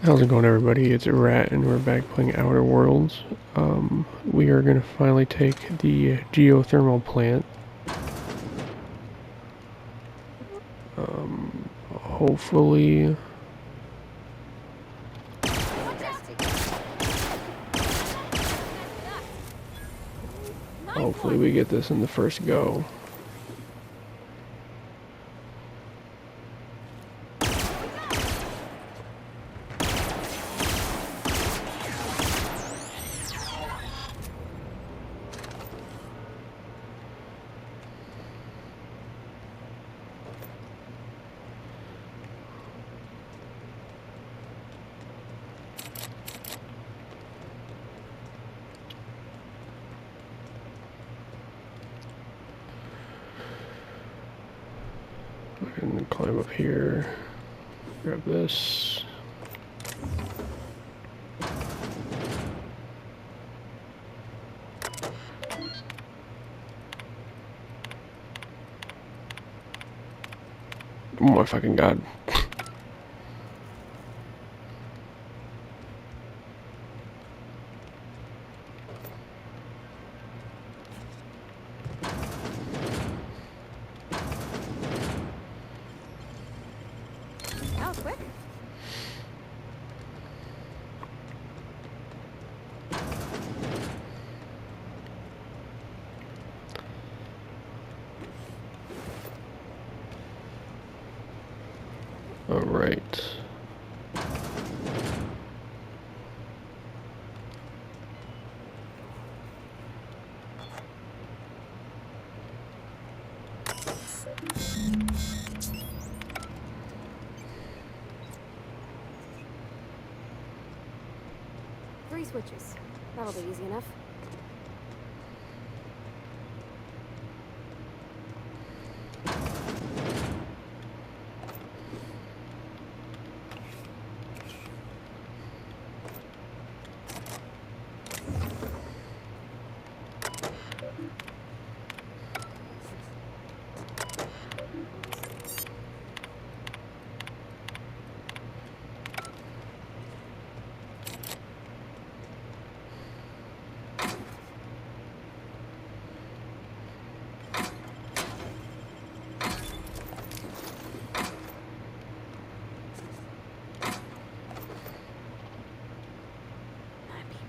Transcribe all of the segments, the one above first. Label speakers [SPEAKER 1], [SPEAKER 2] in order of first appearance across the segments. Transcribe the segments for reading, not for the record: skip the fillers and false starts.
[SPEAKER 1] How's it going, everybody? It's Rat, and we're back playing Outer Worlds. We are going to finally take the geothermal plant. Hopefully... Hopefully we get this in the first go. I can climb up here, grab this. Oh my fucking god.
[SPEAKER 2] That was quick.
[SPEAKER 1] Alright.
[SPEAKER 2] Three switches. That'll be easy enough.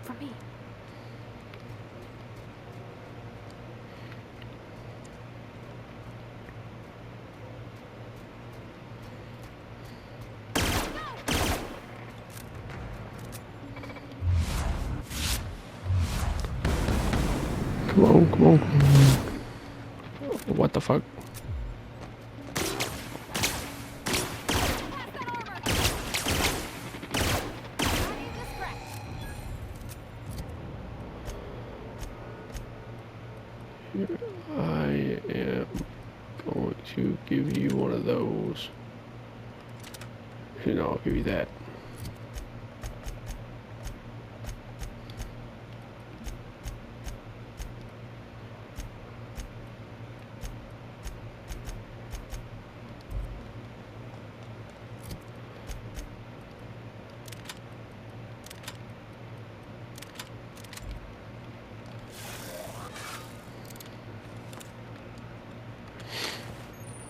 [SPEAKER 2] For me.
[SPEAKER 1] Come on, come on, come on. What the fuck? I am going to give you one of those. You know, I'll give you that.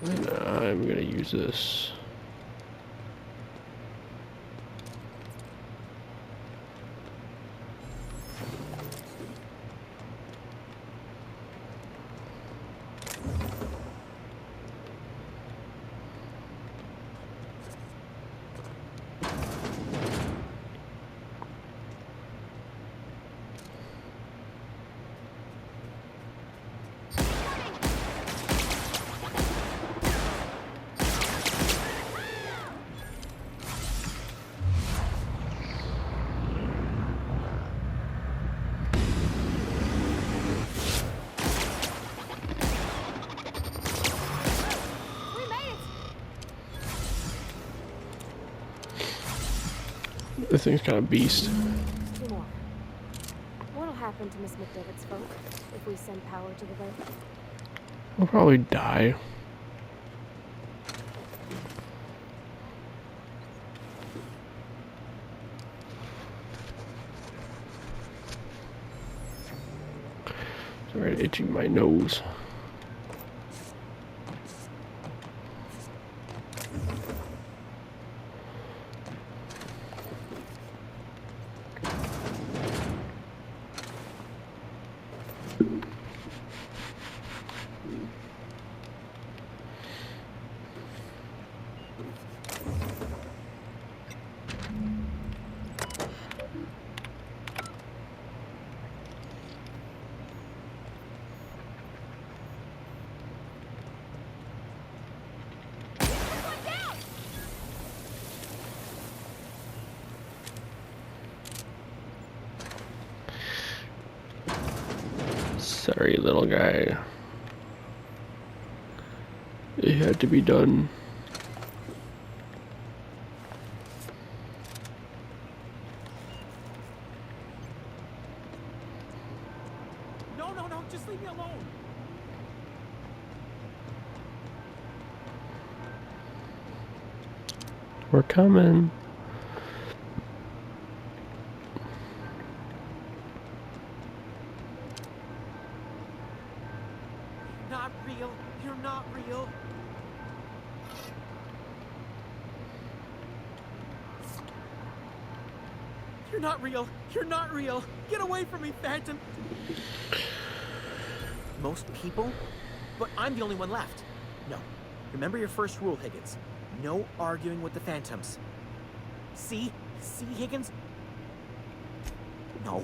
[SPEAKER 1] And I'm gonna use this. This thing's kind of beast.
[SPEAKER 2] Two more. What'll happen to Miss McDevitt's folk if we send power to the boat?
[SPEAKER 1] I'll probably die. Right, itching my nose. Sorry, little guy. It had to be done.
[SPEAKER 3] No, just leave me alone.
[SPEAKER 1] We're coming.
[SPEAKER 3] Not real. You're not real. You're not real. You're not real. Get away from me, Phantom. Most people? But I'm the only one left. No. Remember your first rule, Higgins. No arguing with the Phantoms. See? See, Higgins? No.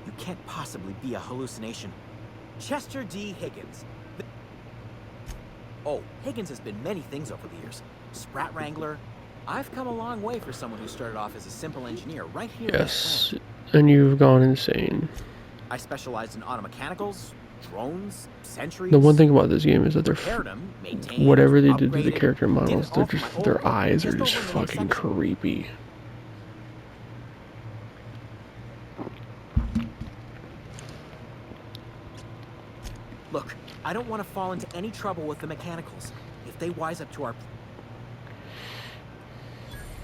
[SPEAKER 3] You can't possibly be a hallucination. Chester D. Higgins. Oh, Higgins has been many things over the years. Sprat Wrangler. I've come a long way for someone who started off as a simple engineer right here in this
[SPEAKER 1] Yes, and you've gone insane.
[SPEAKER 3] plant. I specialized in automechanicals, drones, sentries.
[SPEAKER 1] The one thing about this game is that they're
[SPEAKER 3] repaired 'em, maintained,
[SPEAKER 1] whatever they did to the
[SPEAKER 3] upgraded,
[SPEAKER 1] character
[SPEAKER 3] did it
[SPEAKER 1] models,
[SPEAKER 3] all
[SPEAKER 1] they're
[SPEAKER 3] for
[SPEAKER 1] just
[SPEAKER 3] my
[SPEAKER 1] their
[SPEAKER 3] old
[SPEAKER 1] eyes are
[SPEAKER 3] just
[SPEAKER 1] just
[SPEAKER 3] over in the next
[SPEAKER 1] fucking
[SPEAKER 3] section.
[SPEAKER 1] creepy.
[SPEAKER 3] Look, I don't want to fall into any trouble with the mechanicals. If they wise up to our...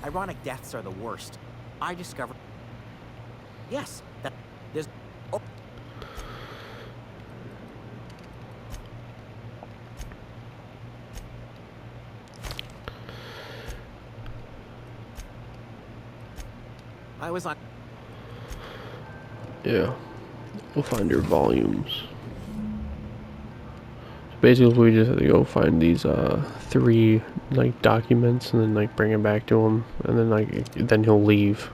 [SPEAKER 3] Ironic deaths are the worst. I discovered... Yes, that... There's... Oh. I was on...
[SPEAKER 1] Yeah, we'll find your volumes. Basically, we just have to go find these 3 like documents and then like bring it back to him, and then then he'll leave.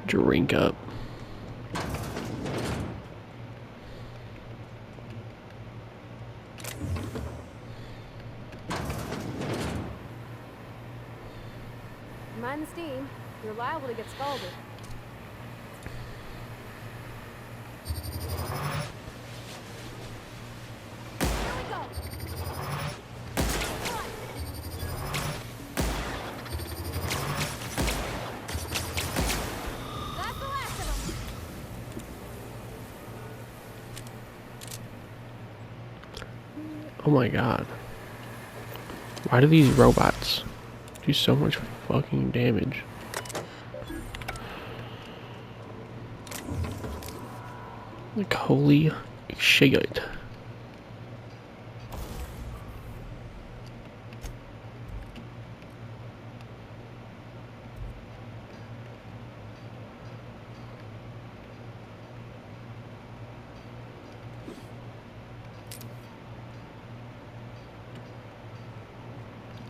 [SPEAKER 1] Drink up.
[SPEAKER 2] Mind the steam. You're liable to get scalded. Here we go. That's the last of them.
[SPEAKER 1] Oh my god. Why do these robots do so much fucking damage? Like, holy shit.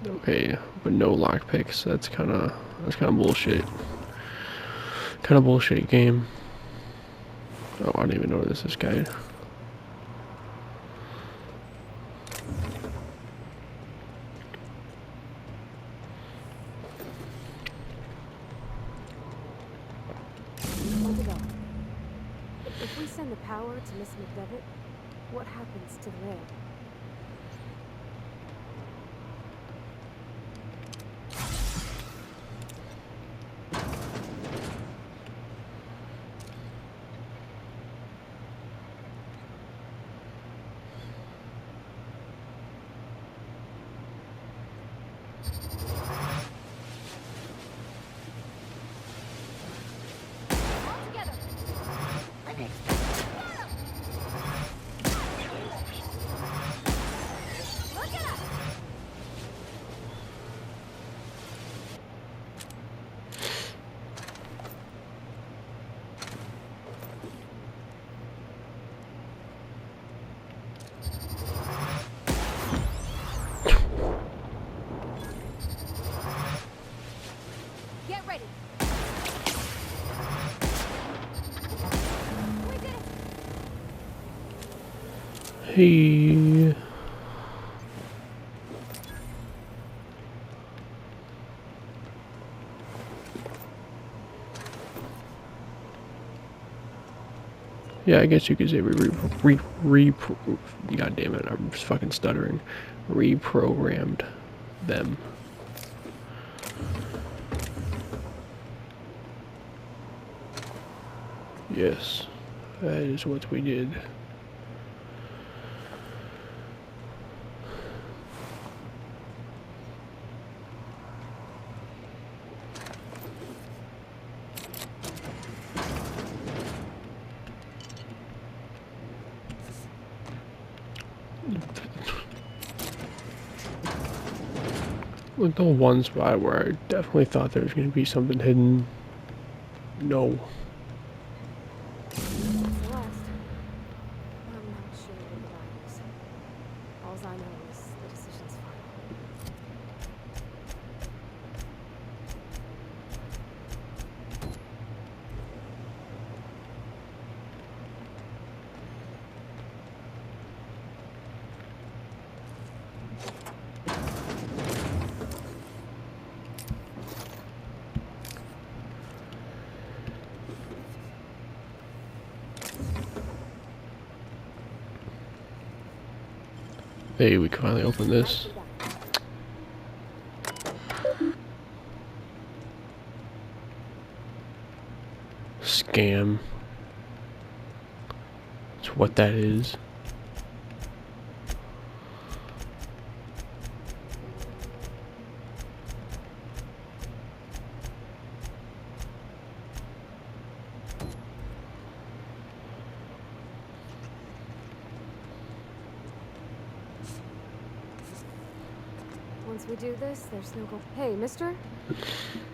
[SPEAKER 1] Okay, but no lockpicks. That's kind of bullshit. Kind of bullshit game. Oh, I don't even know this guy.
[SPEAKER 2] Want to go. If we send the power to Miss McDevitt, what happens to the rail? Get ready. We did it.
[SPEAKER 1] Hey. Yeah, I guess you could say God damn it, I'm just fucking stuttering. Reprogrammed them. Yes, that is what we did. Like the one spot where I definitely thought there was going to be something hidden. No.
[SPEAKER 2] Celeste. I'm not sure what the values. All I know is the decision's final.
[SPEAKER 1] Hey, we can finally open this. Scam. That's what that is.
[SPEAKER 2] Once we do this, there's no go. Hey, mister?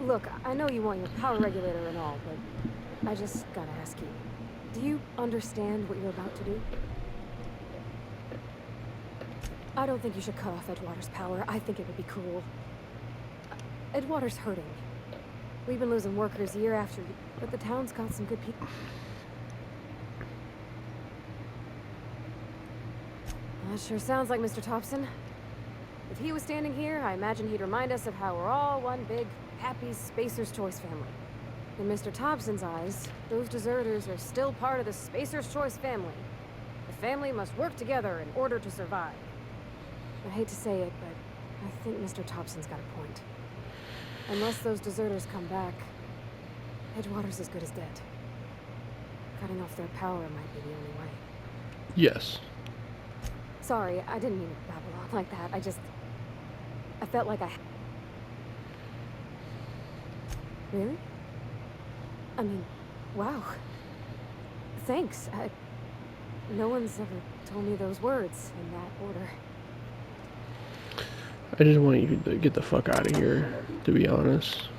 [SPEAKER 2] Look, I know you want your power regulator and all, but I just gotta ask you. Do you understand what you're about to do? I don't think you should cut off Edgewater's power. I think it would be cruel. Edgewater's hurting. We've been losing workers year after year, but the town's got some good people. That sure sounds like Mr. Thompson. If he was standing here, I imagine he'd remind us of how we're all one big, happy Spacer's Choice family. In Mr. Thompson's eyes, those deserters are still part of the Spacer's Choice family. The family must work together in order to survive. I hate to say it, but I think Mr. Thompson's got a point. Unless those deserters come back, Edgewater's as good as dead. Cutting off their power might be the only way.
[SPEAKER 1] Yes.
[SPEAKER 2] Sorry, I didn't mean to babble on like that. I felt like I... Really? I mean, wow. Thanks. No one's ever told me those words in that order.
[SPEAKER 1] I just want you to get the fuck out of here, to be honest.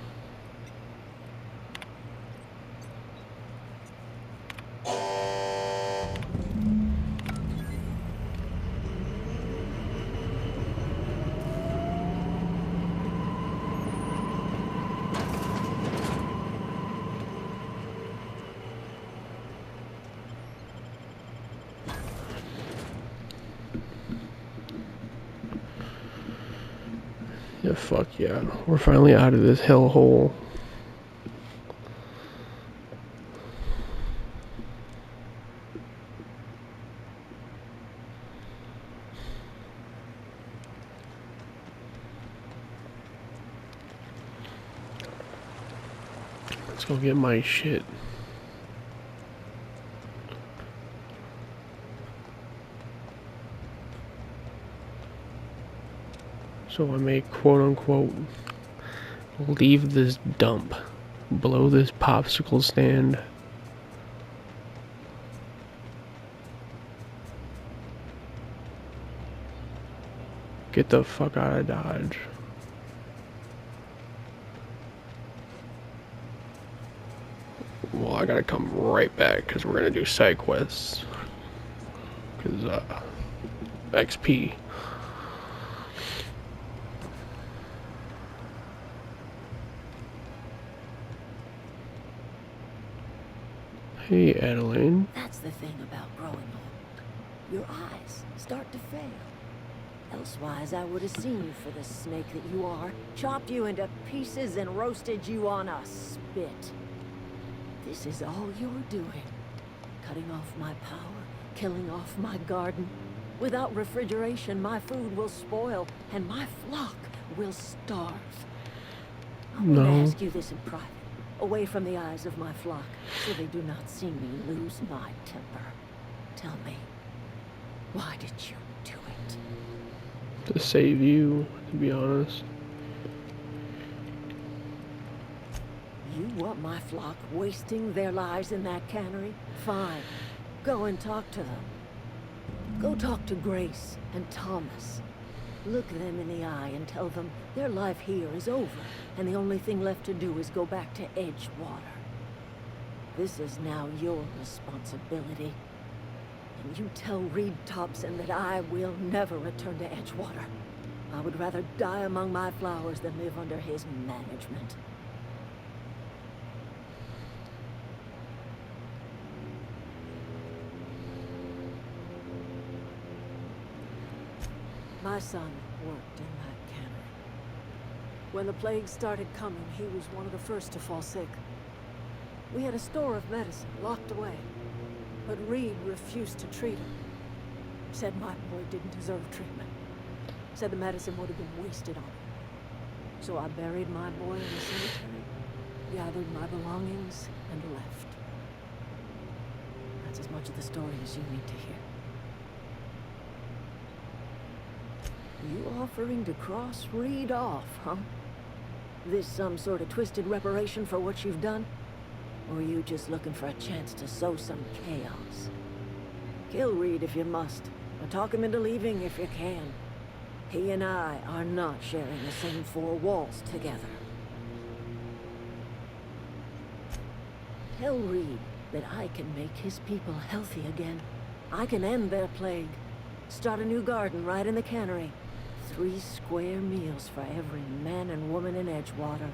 [SPEAKER 1] Yeah, fuck yeah. We're finally out of this hellhole. Let's go get my shit. So I may quote unquote leave this dump, blow this popsicle stand. Get the fuck out of Dodge. Well, I gotta come right back because we're gonna do side quests. Because, XP. Hey, Adeline.
[SPEAKER 4] That's the thing about growing old. Your eyes start to fail. Elsewise, I would have seen you for the snake that you are, chopped you into pieces and roasted you on a spit. This is all you're doing. Cutting off my power, killing off my garden. Without refrigeration, my food will spoil, and my flock will starve. I want to ask you this in private, away from the eyes of my flock, so they do not see me lose my temper. Tell me, why did you do it?
[SPEAKER 1] To save you, to be honest.
[SPEAKER 4] You want my flock wasting their lives in that cannery? Fine. Go and talk to them. Go talk to Grace and Thomas. Look them in the eye and tell them their life here is over, and the only thing left to do is go back to Edgewater. This is now your responsibility. And you tell Reed Thompson that I will never return to Edgewater. I would rather die among my flowers than live under his management. My son worked in that cannery. When the plague started coming, he was one of the first to fall sick. We had a store of medicine locked away, but Reed refused to treat him. Said my boy didn't deserve treatment. Said the medicine would have been wasted on him. So I buried my boy in the cemetery, gathered my belongings, and left. That's as much of the story as you need to hear. You offering to cross Reed off, huh? This some sort of twisted reparation for what you've done? Or are you just looking for a chance to sow some chaos? Kill Reed if you must, or talk him into leaving if you can. He and I are not sharing the same four walls together. Tell Reed that I can make his people healthy again. I can end their plague. Start a new garden right in the cannery. 3 square meals for every man and woman in Edgewater.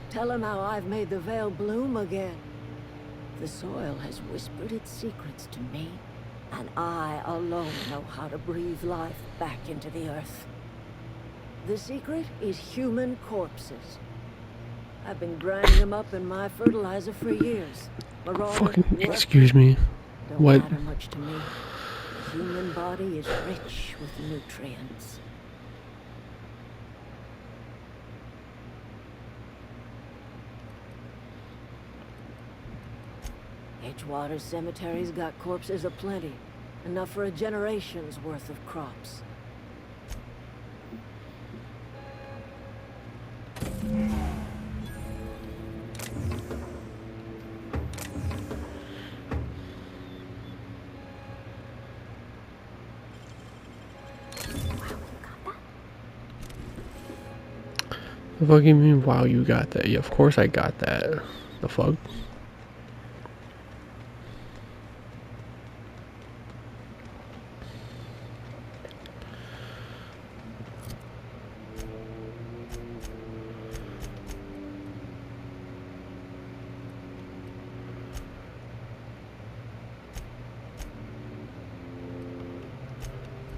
[SPEAKER 4] Tell him how I've made the Vale bloom again. The soil has whispered its secrets to me, and I alone know how to breathe life back into the earth. The secret is human corpses. I've been grinding them up in my fertilizer for years.
[SPEAKER 1] Fucking excuse me.
[SPEAKER 4] Don't
[SPEAKER 1] What?
[SPEAKER 4] matter much to me. The human body is rich with nutrients. Edgewater's cemetery's got corpses aplenty. Enough for a generation's worth of crops.
[SPEAKER 1] The fuck you mean, wow, you got that? Yeah, of course I got that. The fuck?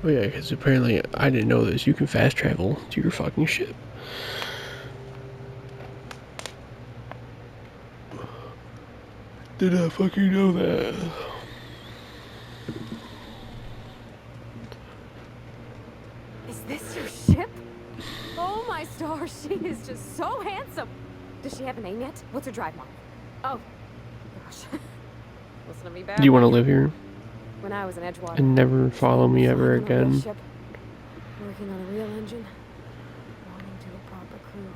[SPEAKER 1] Oh yeah, because apparently I didn't know this. You can fast travel to your fucking ship. Did I fucking know that?
[SPEAKER 2] Is this your ship? Oh my stars, she is just so handsome. Does she have a name yet? What's her drive mark? Oh, gosh. Listen to me, bad.
[SPEAKER 1] Do you want to live here
[SPEAKER 2] When I was in Edgewater.
[SPEAKER 1] and never follow me ever
[SPEAKER 2] flying on a real
[SPEAKER 1] again?
[SPEAKER 2] ship, working on a real engine, belonging to a proper crew.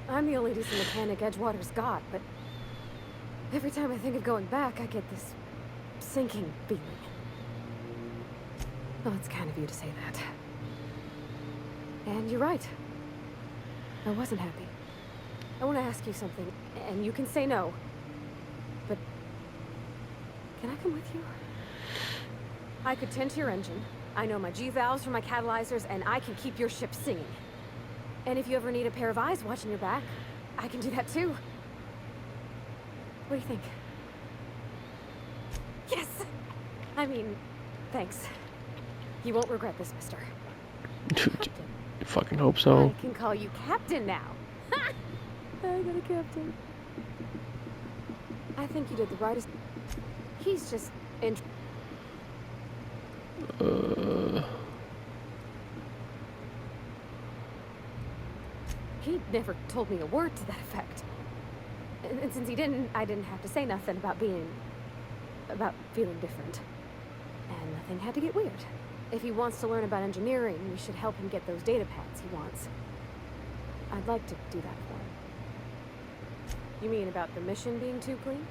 [SPEAKER 2] I'm the only decent mechanic Edgewater's got, but every time I think of going back, I get this sinking feeling. Well, it's kind of you to say that. And you're right. I wasn't happy. I want to ask you something, and you can say no. But can I come with you? I could tend to your engine. I know my G-valves for my catalyzers, and I can keep your ship singing. And if you ever need a pair of eyes watching your back, I can do that too. What do you think? Yes! I mean, thanks. You won't regret this, mister.
[SPEAKER 1] Dude, I fucking hope so.
[SPEAKER 2] I can call you Captain now. I got a captain. I think you did the rightest. He's just in. He never told me a word to that effect. And since he didn't, I didn't have to say nothing about feeling different. And nothing had to get weird. If he wants to learn about engineering, we should help him get those data pads he wants. I'd like to do that for him. You mean about the mission being too clean?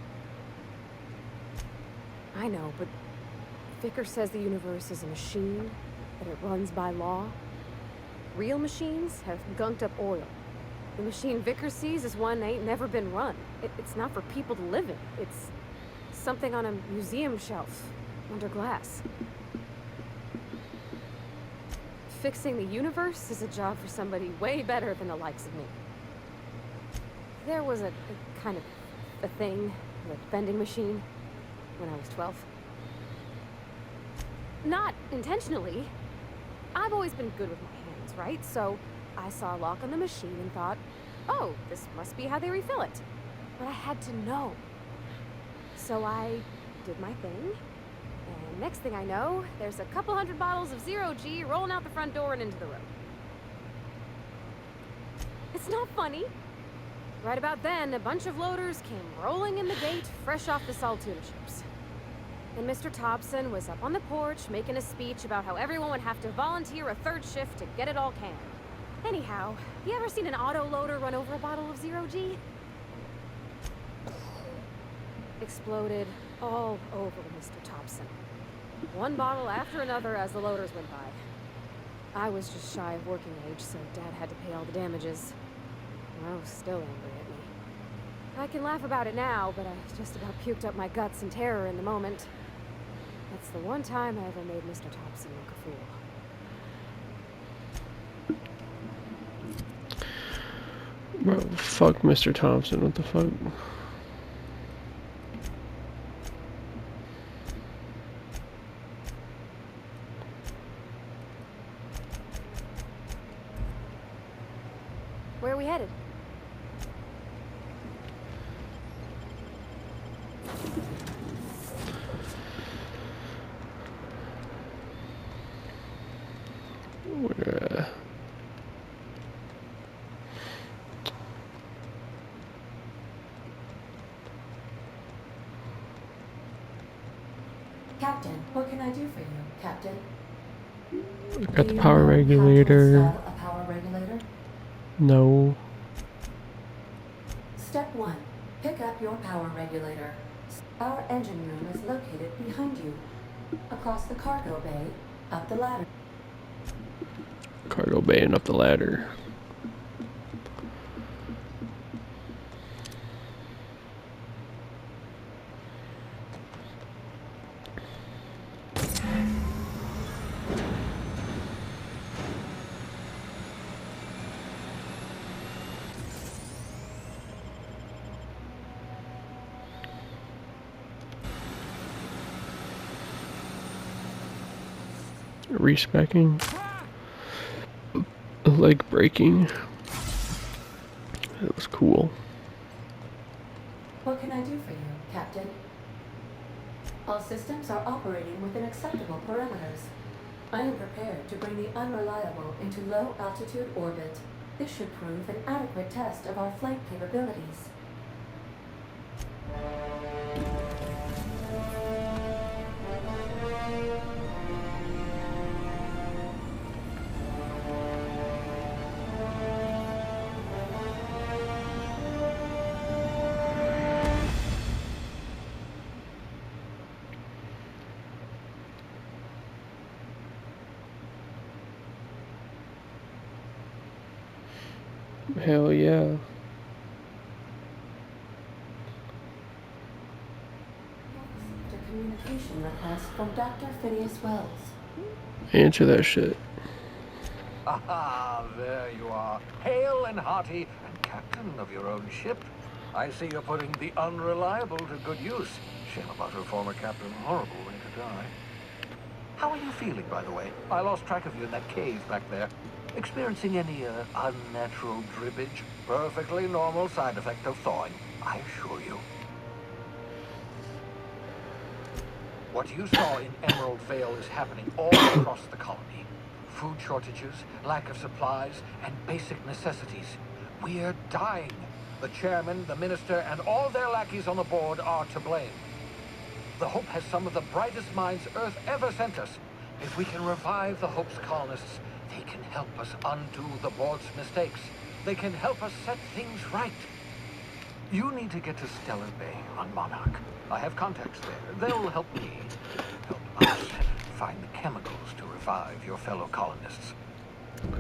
[SPEAKER 2] I know, but Vickers says the universe is a machine, that it runs by law. Real machines have gunked up oil. The machine Vickers sees is one that ain't never been run. It's not for people to live in. It's something on a museum shelf, under glass. Fixing the universe is a job for somebody way better than the likes of me. There was a kind of a thing, a vending machine, when I was 12. Not intentionally. I've always been good with my hands, right? So I saw a lock on the machine and thought, oh, this must be how they refill it. But I had to know. So I did my thing. And next thing I know, there's a couple hundred bottles of Zero G rolling out the front door and into the road. It's not funny. Right about then, a bunch of loaders came rolling in the gate, fresh off the Saltuna ships. And Mr. Thompson was up on the porch making a speech about how everyone would have to volunteer a third shift to get it all canned. Anyhow, you ever seen an auto loader run over a bottle of Zero G? Exploded all over Mr. Thompson. One bottle after another as the loaders went by. I was just shy of working age, so Dad had to pay all the damages. Rose still angry at me. I can laugh about it now, but I just about puked up my guts in terror in the moment. That's the one time I ever made Mr. Thompson look a fool.
[SPEAKER 1] Bro, fuck Mr. Thompson, what the fuck?
[SPEAKER 2] Where are we headed?
[SPEAKER 5] Captain, what can I do for you, Captain?
[SPEAKER 1] Got the
[SPEAKER 5] Do you
[SPEAKER 1] power
[SPEAKER 5] know how to
[SPEAKER 1] regulator.
[SPEAKER 5] install a power regulator?
[SPEAKER 1] No.
[SPEAKER 5] Step 1. Pick up your power regulator. Our engine room is located behind you. Across the cargo bay, up the ladder.
[SPEAKER 1] Cargo bay and up the ladder. respecking, leg breaking. That was cool.
[SPEAKER 5] What can I do for you, Captain? All systems are operating within acceptable parameters. I am prepared to bring the Unreliable into low-altitude orbit. This should prove an adequate test of our flight capabilities.
[SPEAKER 1] Hell yeah.
[SPEAKER 5] The communication request from Dr. Phineas Wells.
[SPEAKER 1] Answer that shit.
[SPEAKER 6] Ah, there you are, hale and hearty, and captain of your own ship. I see you're putting the Unreliable to good use. Shame about her former captain. Horrible way to die. How are you feeling, by the way? I lost track of you in that cave back there. Experiencing any, unnatural drippage? Perfectly normal side effect of thawing, I assure you. What you saw in Emerald Vale is happening all across the colony. Food shortages, lack of supplies, and basic necessities. We're dying. The chairman, the minister, and all their lackeys on the board are to blame. The Hope has some of the brightest minds Earth ever sent us. If we can revive the Hope's colonists, they can help us undo the board's mistakes. They can help us set things right. You need to get to Stellar Bay on Monarch. I have contacts there. They'll help me help us find the chemicals to revive your fellow colonists.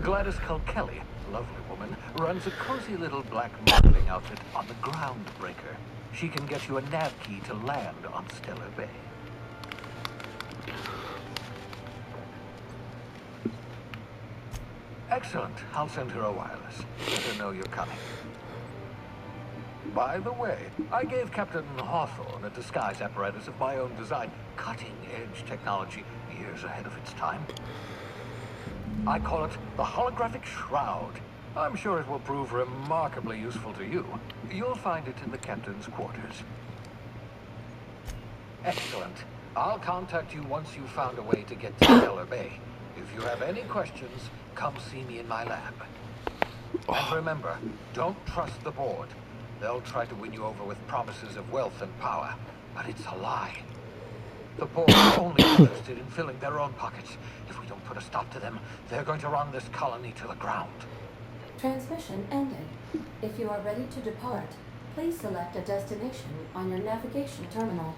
[SPEAKER 6] Gladys Culkelly, lovely woman, runs a cozy little black marketing outfit on the Groundbreaker. She can get you a nav key to land on Stellar Bay. Excellent. I'll send her a wireless. Let her know you're coming. By the way, I gave Captain Hawthorne a disguise apparatus of my own design. Cutting-edge technology, years ahead of its time. I call it the Holographic Shroud. I'm sure it will prove remarkably useful to you. You'll find it in the captain's quarters. Excellent. I'll contact you once you've found a way to get to Stellar Bay. If you have any questions, come see me in my lab. And remember, don't trust the board. They'll try to win you over with promises of wealth and power, but it's a lie. The board are only interested in filling their own pockets. If we don't put a stop to them, they're going to run this colony to the ground.
[SPEAKER 5] Transmission ended. If you are ready to depart, please select a destination on your navigation terminal.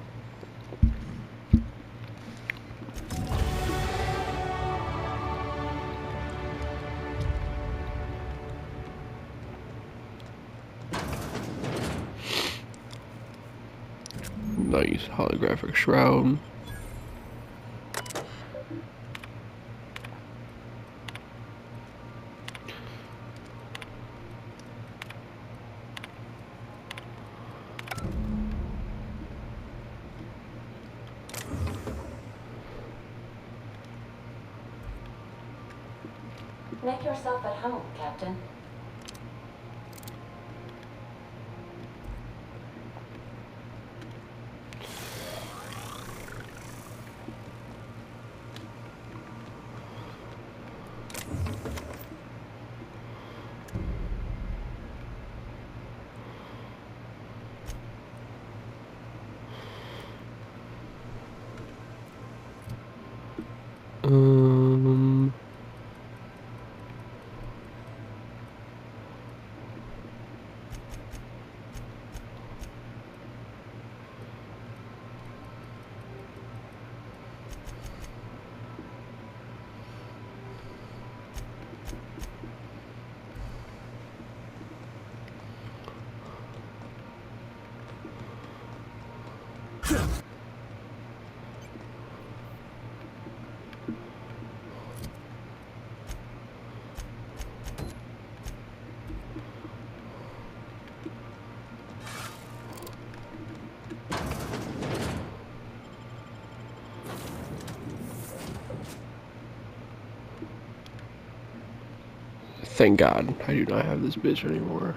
[SPEAKER 1] Nice holographic shroud.
[SPEAKER 5] Make yourself at home, Captain.
[SPEAKER 1] Um. Thank God I do not have this bitch anymore.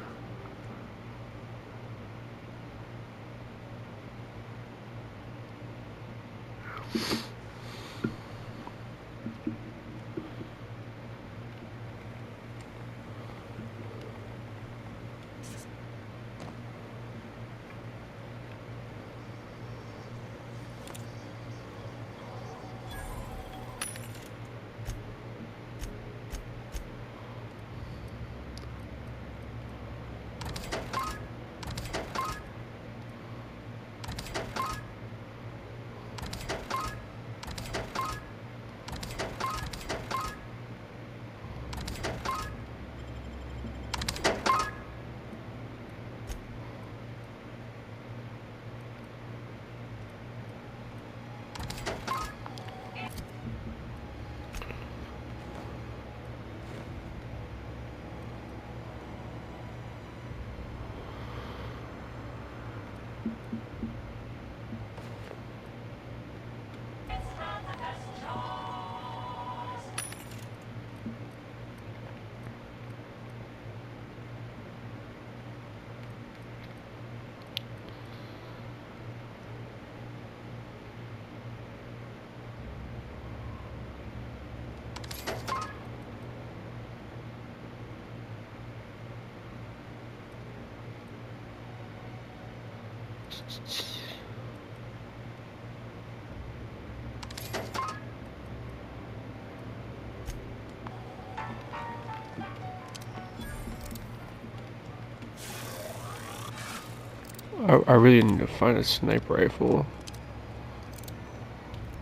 [SPEAKER 1] I really need to find a sniper rifle.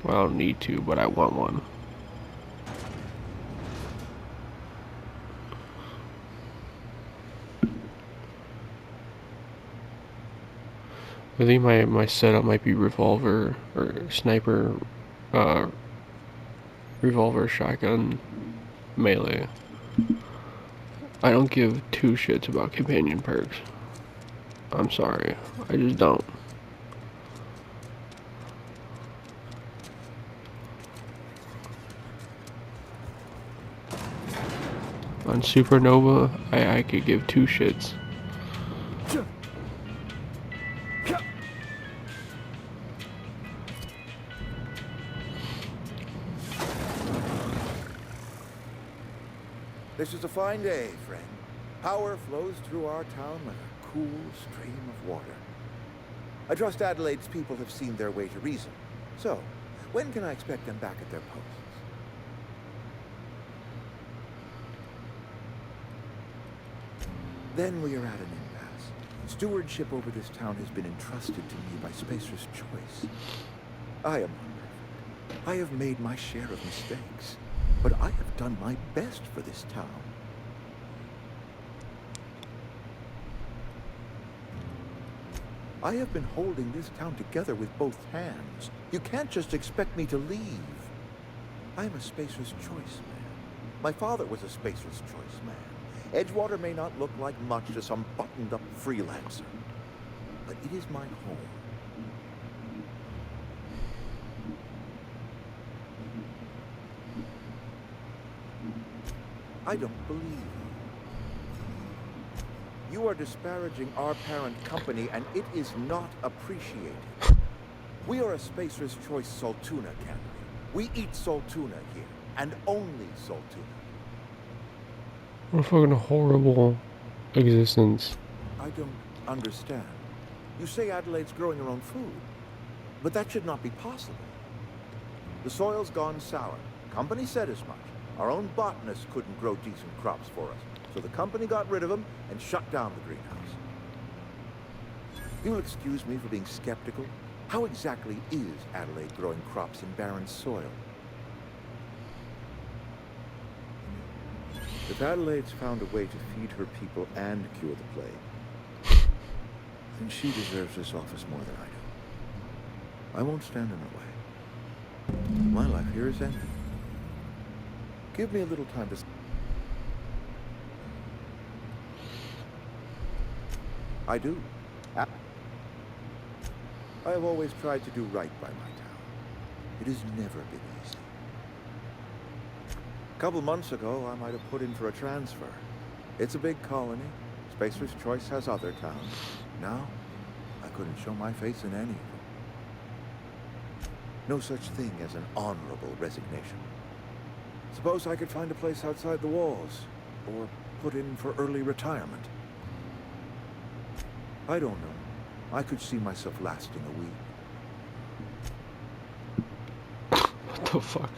[SPEAKER 1] Well, I don't need to, but I want one. I think my setup might be revolver or sniper, revolver, shotgun, melee. I don't give two shits about companion perks. I'm sorry, I just don't. On Supernova, I could give two shits.
[SPEAKER 7] This is a fine day, friend. Power flows through our town like a cool stream of water. I trust Adelaide's people have seen their way to reason. So, when can I expect them back at their posts? Then we are at an impasse. Stewardship over this town has been entrusted to me by Spacer's Choice. I am unperfect. I have made my share of mistakes. But I have done my best for this town. I have been holding this town together with both hands. You can't just expect me to leave. I am a Spacer's Choice man. My father was a Spacer's Choice man. Edgewater may not look like much to some buttoned-up freelancer, but it is my home. I don't believe you. You are disparaging our parent company, and it is not appreciated. We are a Spacer's Choice Saltuna cannery. We eat Saltuna here, and only Saltuna.
[SPEAKER 1] What a fucking horrible existence.
[SPEAKER 7] I don't understand. You say Adelaide's growing her own food, but that should not be possible. The soil's gone sour. Company said as much. Our own botanists couldn't grow decent crops for us, so the company got rid of them and shut down the greenhouse. You'll excuse me for being skeptical. How exactly is Adelaide growing crops in barren soil? If Adelaide's found a way to feed her people and cure the plague, then she deserves this office more than I do. I won't stand in her way. My life here is ending. Give me a little time to... I do. I have always tried to do right by my town. It has never been easy. A couple months ago, I might have put in for a transfer. It's a big colony. Spacer's Choice has other towns. Now, I couldn't show my face in any of them. No such thing as an honorable resignation. Suppose I could find a place outside the walls, or put in for early retirement. I don't know. I could see myself lasting a week.
[SPEAKER 1] What the fuck?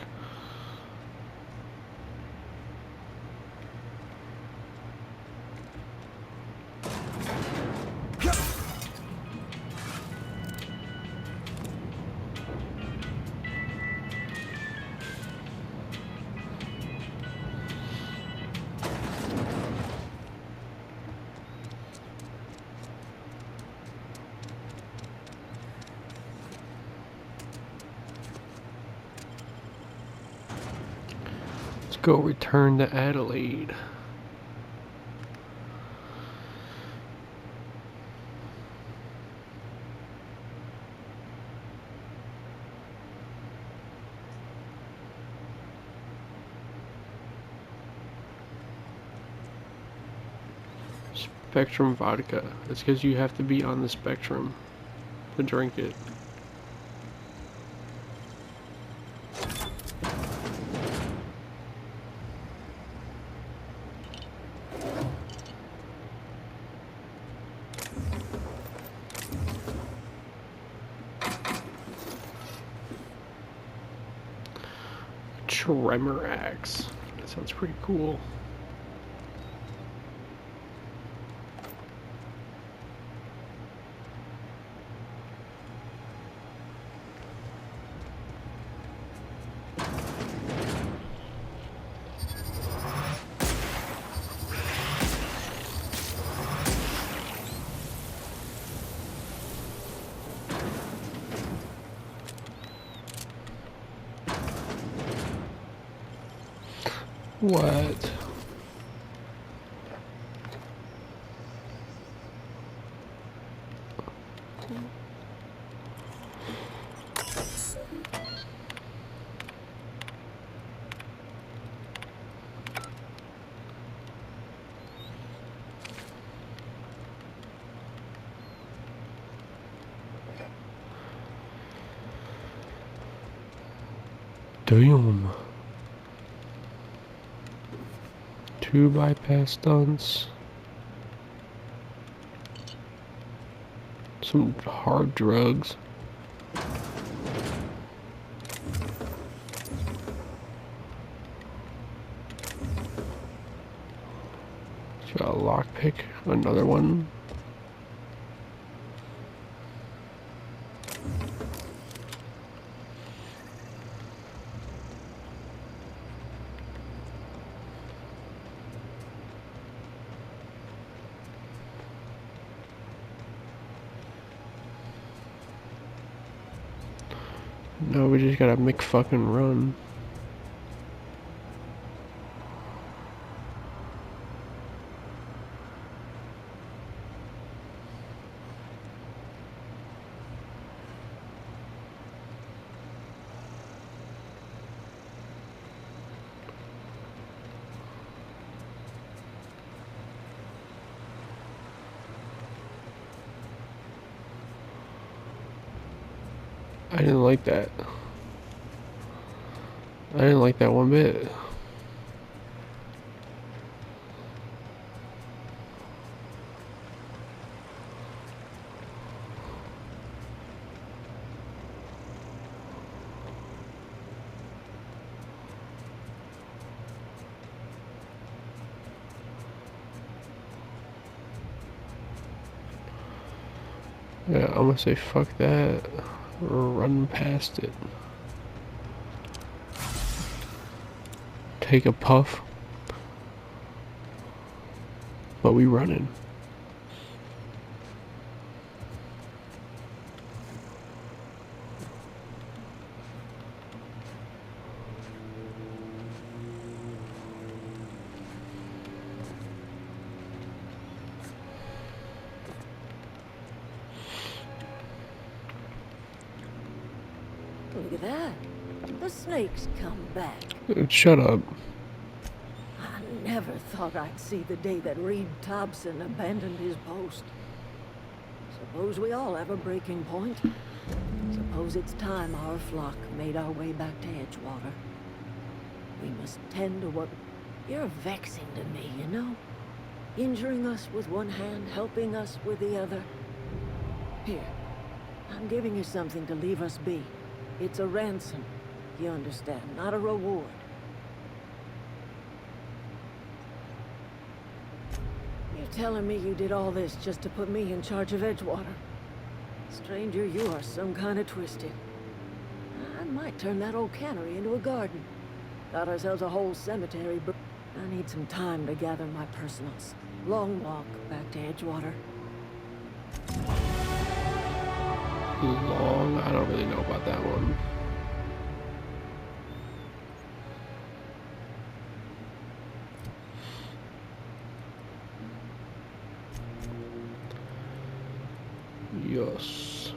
[SPEAKER 1] Go return to Adelaide. Spectrum vodka. That's because you have to be on the spectrum to drink it. Tremor axe. That sounds pretty cool. What? Damn. 2 bypass stunts. Some hard drugs. Got a lockpick, another one. No, we just gotta make fucking run. I didn't like that. I didn't like that one bit. Yeah, I'm gonna say fuck that. Run past it. Take a puff. But we running.
[SPEAKER 4] Look at that. The snake's come back.
[SPEAKER 1] Shut up.
[SPEAKER 4] I never thought I'd see the day that Reed Thompson abandoned his post. Suppose we all have a breaking point. Suppose it's time our flock made our way back to Edgewater. We must tend to what... You're vexing to me, you know? Injuring us with one hand, helping us with the other. Here, I'm giving you something to leave us be. It's a ransom, you understand, not a reward. You're telling me you did all this just to put me in charge of Edgewater? Stranger, you are some kind of twisted. I might turn that old cannery into a garden. Got ourselves a whole cemetery, but I need some time to gather my personals. Long walk back to Edgewater.
[SPEAKER 1] Long? I don't really know about that one. Yes.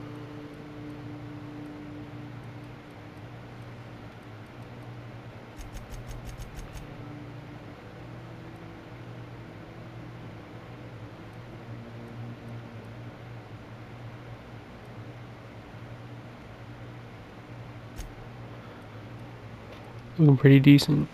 [SPEAKER 1] Looking pretty decent.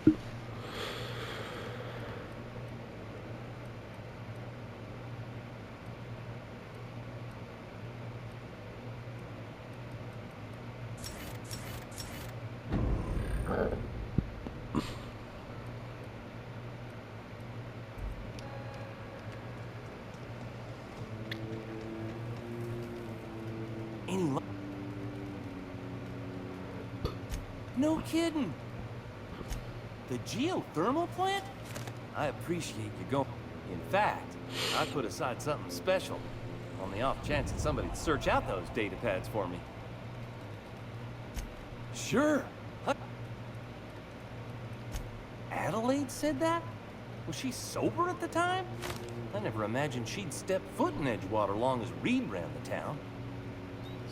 [SPEAKER 8] No kidding. The geothermal plant? I appreciate you going. In fact, I put aside something special on the off chance that somebody'd search out those data pads for me. Sure. Adelaide said that? Was she sober at the time? I never imagined she'd step foot in Edgewater long as Reed ran the town.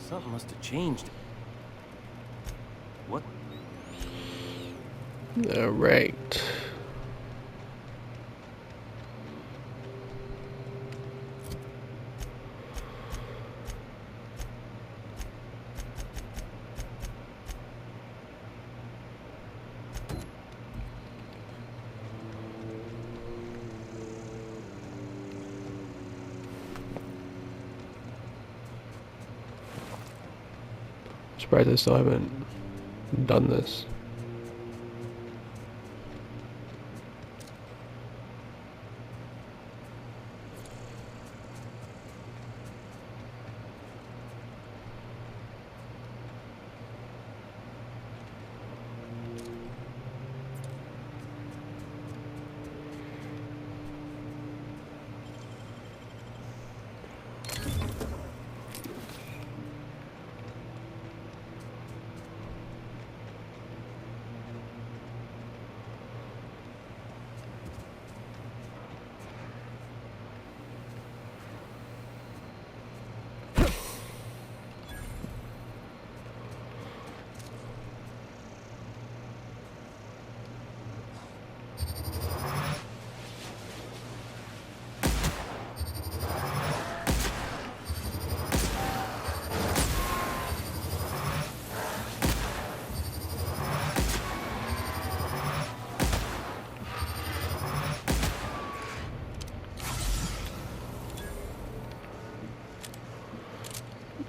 [SPEAKER 8] Something must have changed. What?
[SPEAKER 1] All right. Surprised I still haven't done this.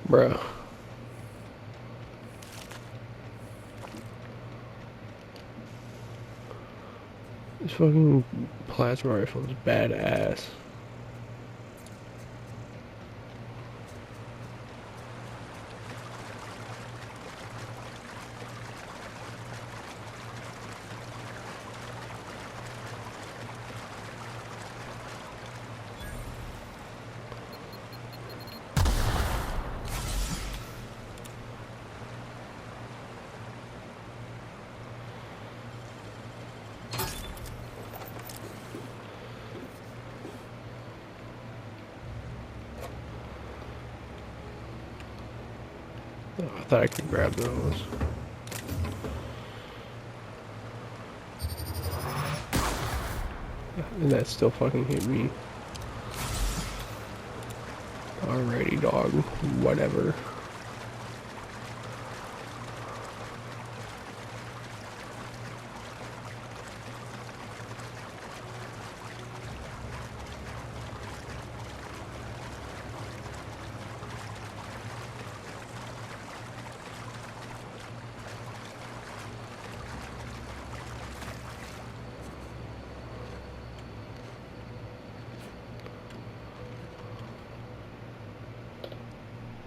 [SPEAKER 1] Bruh. This fucking plasma rifle is badass. Oh, I thought I could grab those. And that still fucking hit me. Alrighty, dog. Whatever.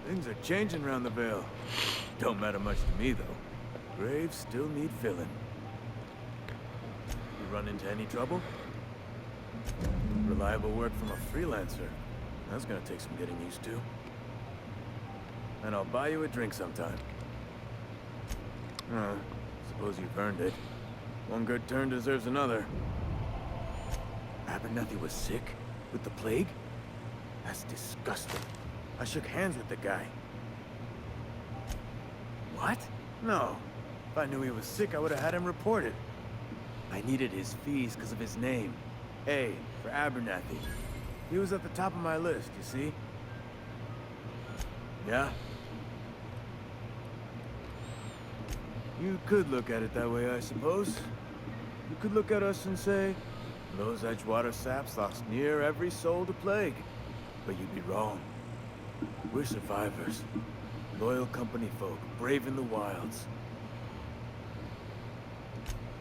[SPEAKER 9] Things are changing around the Vale. Don't matter much to me, though. Graves still need filling. You run into any trouble? Reliable work from a freelancer. That's gonna take some getting used to. And I'll buy you a drink sometime. Suppose you've earned it. One good turn deserves another. Abernathy was sick? With the plague? That's disgusting. I shook hands with the guy. What? No. If I knew he was sick, I would have had him reported. I needed his fees because of his name. A for Abernathy. He was at the top of my list, you see? Yeah? You could look at it that way, I suppose. You could look at us and say, those Edgewater saps lost near every soul to plague. But you'd be wrong. We're survivors. Loyal company folk, brave in the wilds.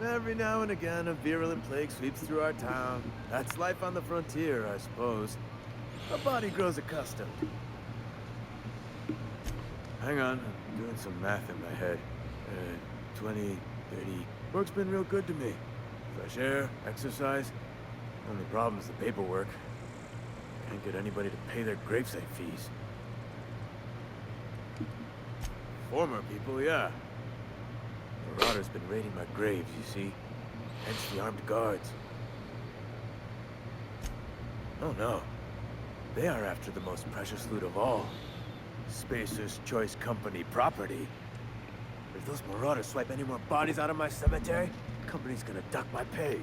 [SPEAKER 9] Every now and again, a virulent plague sweeps through our town. That's life on the frontier, I suppose. A body grows accustomed. Hang on, I'm doing some math in my head. 20, 30. Work's been real good to me. Fresh air, exercise. Only problem's the paperwork. Can't get anybody to pay their gravesite fees. Former people, yeah. Marauder's been raiding my graves, you see. Hence the armed guards. Oh no. They are after the most precious loot of all. Spacer's Choice Company property. If those marauders swipe any more bodies out of my cemetery, the company's gonna duck my pay.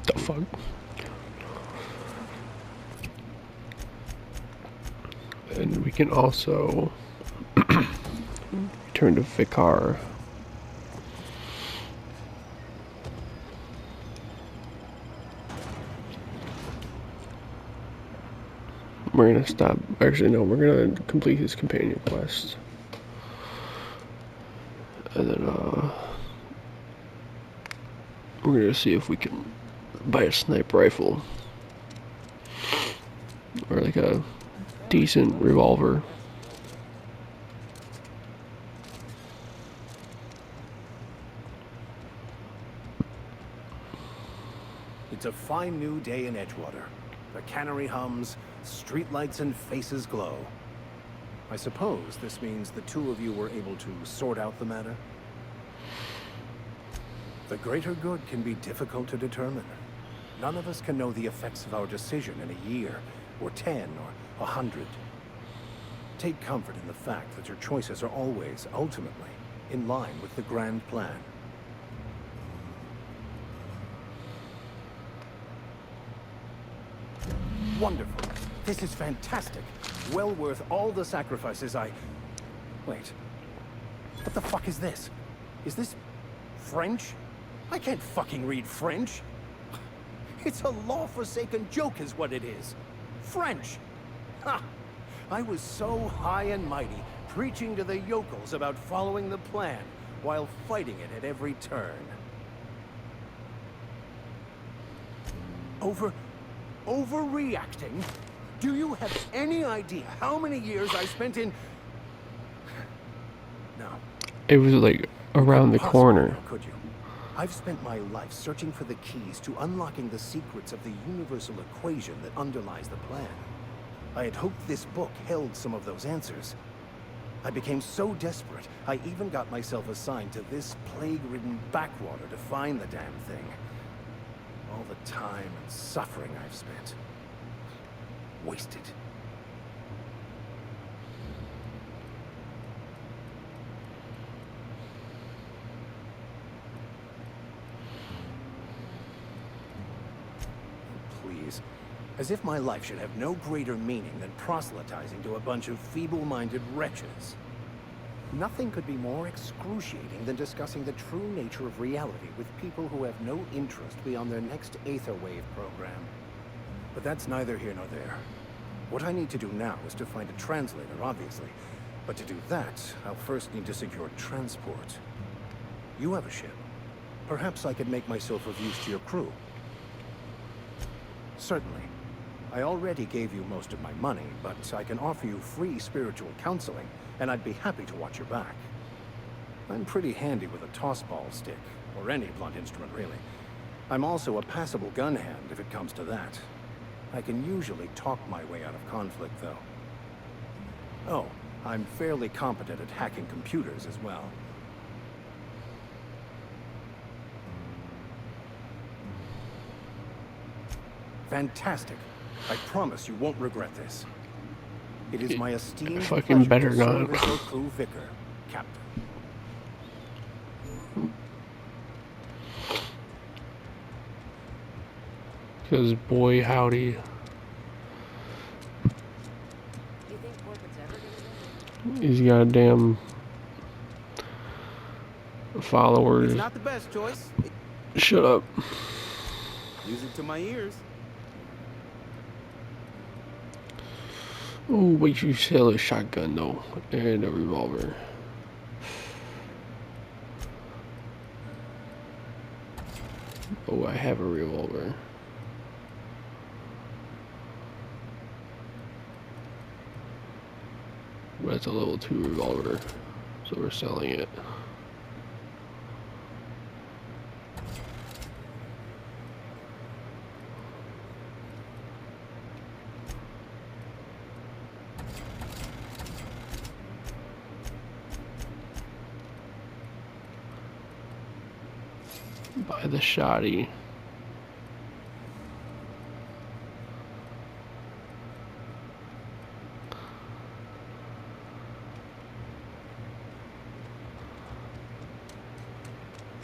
[SPEAKER 1] The fuck? And we can also return to Vikar. We're gonna stop. Actually, no, we're gonna complete his companion quest. And then, we're gonna see if we can buy a sniper rifle. Or like a decent revolver.
[SPEAKER 10] It's a fine new day in Edgewater. The cannery hums, streetlights and faces glow. I suppose this means the two of you were able to sort out the matter? The greater good can be difficult to determine. None of us can know the effects of our decision in a year, or 10, or 100. Take comfort in the fact that your choices are always, ultimately, in line with the grand plan. Wonderful. This is fantastic. Well worth all the sacrifices I... Wait. What the fuck is this? Is this... French? I can't fucking read French. It's a law-forsaken joke is what it is. French! Ha! I was so high and mighty, preaching to the yokels about following the plan, while fighting it at every turn. Overreacting? Do you have any idea how many years I spent in... No.
[SPEAKER 1] It was like around the corner.
[SPEAKER 10] Could you? I've spent my life searching for the keys to unlocking the secrets of the universal equation that underlies the plan. I had hoped this book held some of those answers. I became so desperate, I even got myself assigned to this plague-ridden backwater to find the damn thing. All the time and suffering I've spent. Wasted. please. As if my life should have no greater meaning than proselytizing to a bunch of feeble-minded wretches. Nothing could be more excruciating than discussing the true nature of reality with people who have no interest beyond their next Aetherwave program. But that's neither here nor there. What I need to do now is to find a translator, obviously. But to do that, I'll first need to secure transport. You have a ship. Perhaps I could make myself of use to your crew. Certainly. I already gave you most of my money, but I can offer you free spiritual counseling, and I'd be happy to watch your back. I'm pretty handy with a tossball stick, or any blunt instrument, really. I'm also a passable gun hand, if it comes to that. I can usually talk my way out of conflict, though. Oh, I'm fairly competent at hacking computers as well. Fantastic. I promise you won't regret this. It is my esteemed
[SPEAKER 1] fucking better
[SPEAKER 10] pleasure to
[SPEAKER 1] not.
[SPEAKER 10] serve as your crew vicar, Captain.
[SPEAKER 1] Because boy howdy.
[SPEAKER 4] You think Corbett's ever gonna
[SPEAKER 1] These goddamn followers.
[SPEAKER 9] It's not the best choice.
[SPEAKER 1] Shut up.
[SPEAKER 9] Music to my ears.
[SPEAKER 1] Oh, wait, you sell a shotgun though, and a revolver. Oh, I have a revolver. But it's a level 2 revolver, so we're selling it. Buy the shoddy.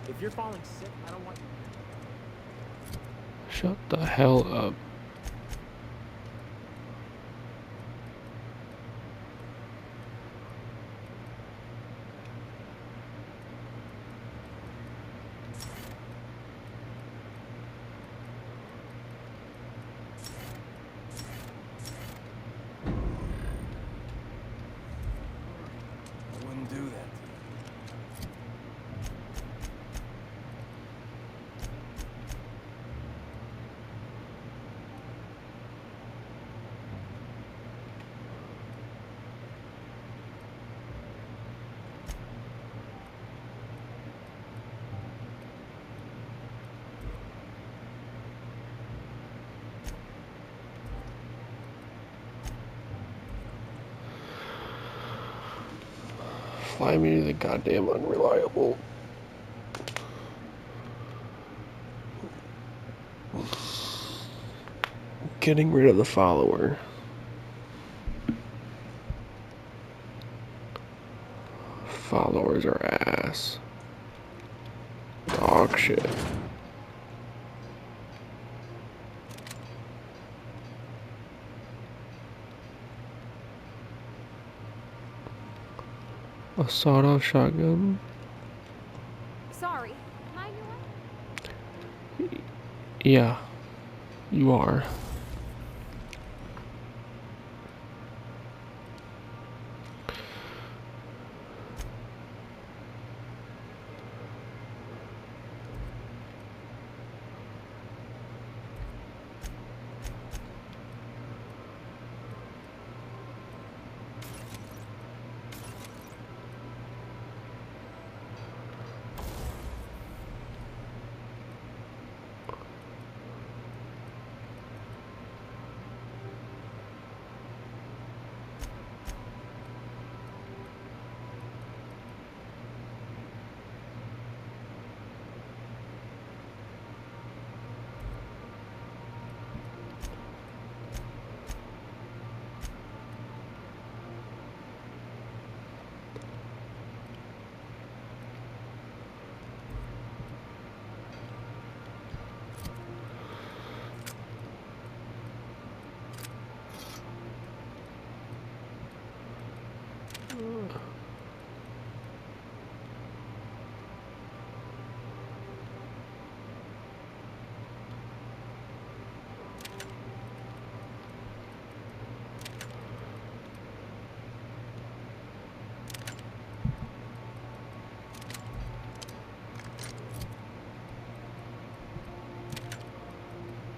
[SPEAKER 3] If you're falling sick, I don't want...
[SPEAKER 1] Shut the hell up.
[SPEAKER 8] I wouldn't do that.
[SPEAKER 1] Fly me to the goddamn unreliable. Getting rid of the follower. Followers are ass. Dog shit. A sawed-off shotgun.
[SPEAKER 2] Sorry, am I new one?
[SPEAKER 1] Yeah, you are.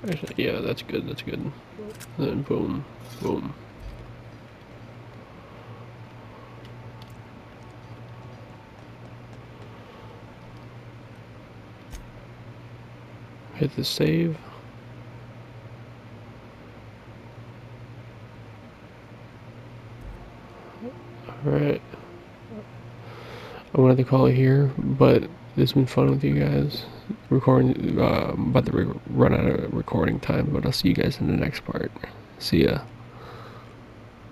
[SPEAKER 1] Actually, yeah, that's good, that's good. And then boom, boom. Hit the save. Alright. I'm gonna have to call it here, but it's been fun with you guys. Recording, about to run out of recording time, but I'll see you guys in the next part. See ya.